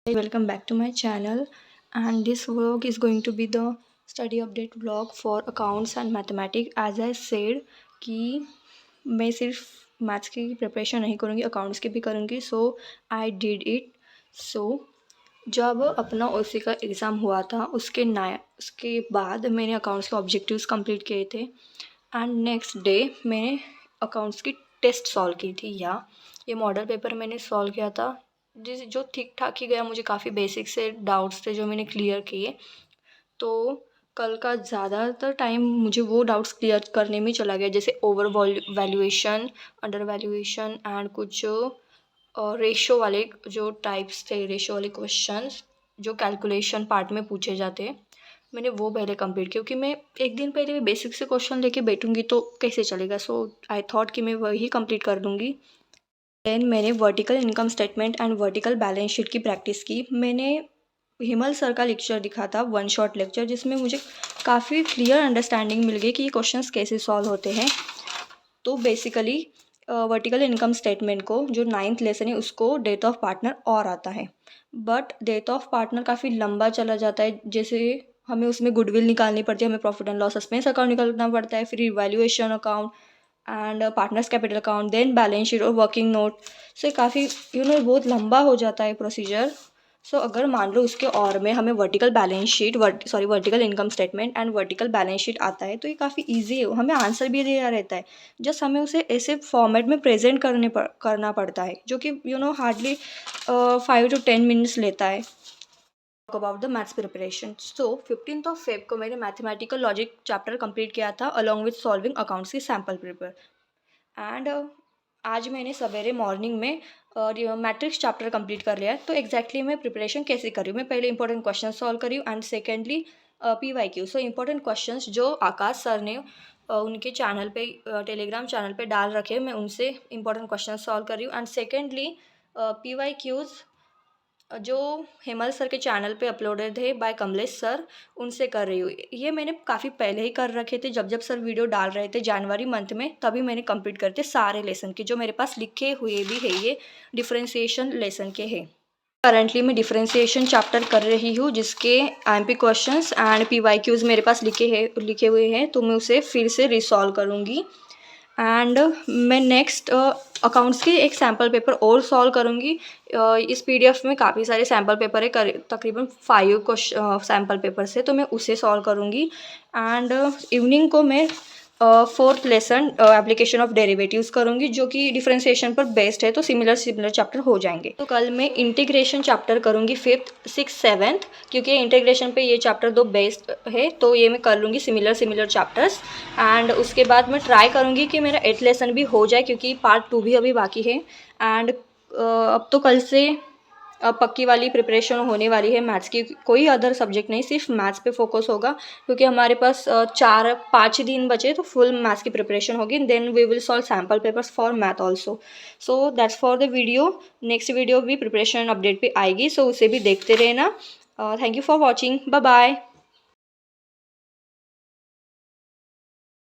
Welcome back to my channel, and this vlog is going to be the study update vlog for accounts and mathematics. As I said कि मैं सिर्फ maths की preparation नहीं करूँगी, accounts की भी करूँगी. सो आई डिड इट. सो जब अपना ओसी का एग्ज़ाम हुआ था उसके बाद मैंने अकाउंट्स के ऑब्जेक्टिव्स कंप्लीट किए थे एंड नेक्स्ट डे मैंने अकाउंट्स की टेस्ट सॉल्व की थी. या ये मॉडल पेपर मैंने सॉल्व किया था जो ठीक ठाक ही गया. मुझे काफ़ी बेसिक से डाउट्स थे जो मैंने क्लियर किए. तो कल का ज़्यादातर टाइम मुझे वो डाउट्स क्लियर करने में चला गया, जैसे over valuation, under valuation and कुछ रेशो वाले जो टाइप्स थे, रेशो वाले क्वेश्चंस जो कैलकुलेशन पार्ट में पूछे जाते हैं, मैंने वो पहले कंप्लीट किया. क्योंकि मैं एक दिन पहले भी बेसिक से क्वेश्चन लेके बैठूंगी तो कैसे चलेगा. सो आई थॉट कि मैं वही कंप्लीट कर दूँगी. देन मैंने vertical income statement and vertical balance sheet की प्रैक्टिस की. मैंने हिमल सर का लेक्चर दिखा था, वन शॉट लेक्चर, जिसमें मुझे काफ़ी क्लियर अंडरस्टैंडिंग मिल गई कि ये क्वेश्चंस कैसे सॉल्व होते हैं. तो बेसिकली वर्टिकल इनकम स्टेटमेंट को जो 9th लेसन है उसको डेट ऑफ पार्टनर और आता है, बट डेट ऑफ पार्टनर काफ़ी लंबा चला जाता है. जैसे हमें उसमें गुडविल निकालनी पड़ती है, हमें profit and loss suspense account निकालना पड़ता है, फिर evaluation account and partners capital account, then balance sheet और वर्किंग नोट. सो काफ़ी बहुत लंबा हो जाता है प्रोसीजर. सो अगर मान लो उसके और में हमें vertical balance sheet vertical income statement and vertical balance sheet आता है तो ये काफ़ी इजी है. हमें आंसर भी दिया रहता है, जस्ट हमें उसे ऐसे फॉर्मेट में प्रेजेंट करना पड़ता है, जो कि हार्डली 5 to 10 मिनट्स लेता है. About the maths preparation. So 15th of Feb को मैंने मैथमेटिकल लॉजिक चैप्टर कंप्लीट किया था अलॉन्ग विथ सॉल्विंग अकाउंट्स की सैम्पल पेपर. एंड आज मैंने सवेरे मॉर्निंग में मैट्रिक्स चैप्टर कंप्लीट कर लिया है. तो एग्जैक्टली मैं प्रिपरेशन कैसे कर रही हूँ, मैं पहले इंपॉर्टेंट क्वेश्चन सॉल्व करी हूँ and secondly PYQ. So important questions जो आकाश सर ने उनके चैनल पे टेलीग्राम चैनल पे डाल रखे, मैं उनसे इंपॉर्टेंट क्वेश्चन सॉल्व कर रही हूँ. एंड सेकेंडली PYQs जो हेमल सर के चैनल पे अपलोडेड थे बाय कमलेश सर, उनसे कर रही हूँ. ये मैंने काफ़ी पहले ही कर रखे थे, जब सर वीडियो डाल रहे थे जनवरी मंथ में, तभी मैंने कंप्लीट करते सारे लेसन के, जो मेरे पास लिखे हुए भी है. ये डिफरेंशिएशन लेसन के हैं. करंटली मैं डिफरेंशिएशन चैप्टर कर रही हूँ, जिसके IMP क्वेश्चंस एंड PYQs मेरे पास लिखे हुए हैं, तो मैं उसे फिर से रिसॉल्व करूँगी. एंड मैं नेक्स्ट अकाउंट्स की एक सैम्पल पेपर और सॉल्व करूँगी. इस PDF में काफ़ी सारे सैम्पल पेपर है, तकरीबन 5 सैम्पल पेपर्स है, तो मैं उसे सॉल्व करूँगी. एंड इवनिंग को मैं 4th lesson application of derivatives करूँगी, जो कि डिफरेंशिएशन पर बेस्ड है, तो सिमिलर चैप्टर हो जाएंगे. तो कल मैं इंटीग्रेशन चैप्टर करूँगी 5th, 6th, 7th, क्योंकि इंटीग्रेशन पे ये चैप्टर 2 बेस्ड है, तो ये मैं कर लूँगी सिमिलर चैप्टर्स. एंड उसके बाद मैं ट्राई करूँगी कि मेरा 8th लेसन भी हो जाए, क्योंकि पार्ट 2 भी अभी बाकी है. एंड अब तो कल से पक्की वाली प्रिपरेशन होने वाली है मैथ्स की. कोई अदर सब्जेक्ट नहीं, सिर्फ मैथ्स पे फोकस होगा, क्योंकि हमारे पास 4-5 दिन बचे, तो फुल मैथ्स की प्रिपरेशन होगी. Then we will solve sample papers for math also. So that's for the video. Next video भी प्रिपरेशन अपडेट पे आएगी, सो उसे भी देखते रहना. Thank you for watching. Bye bye.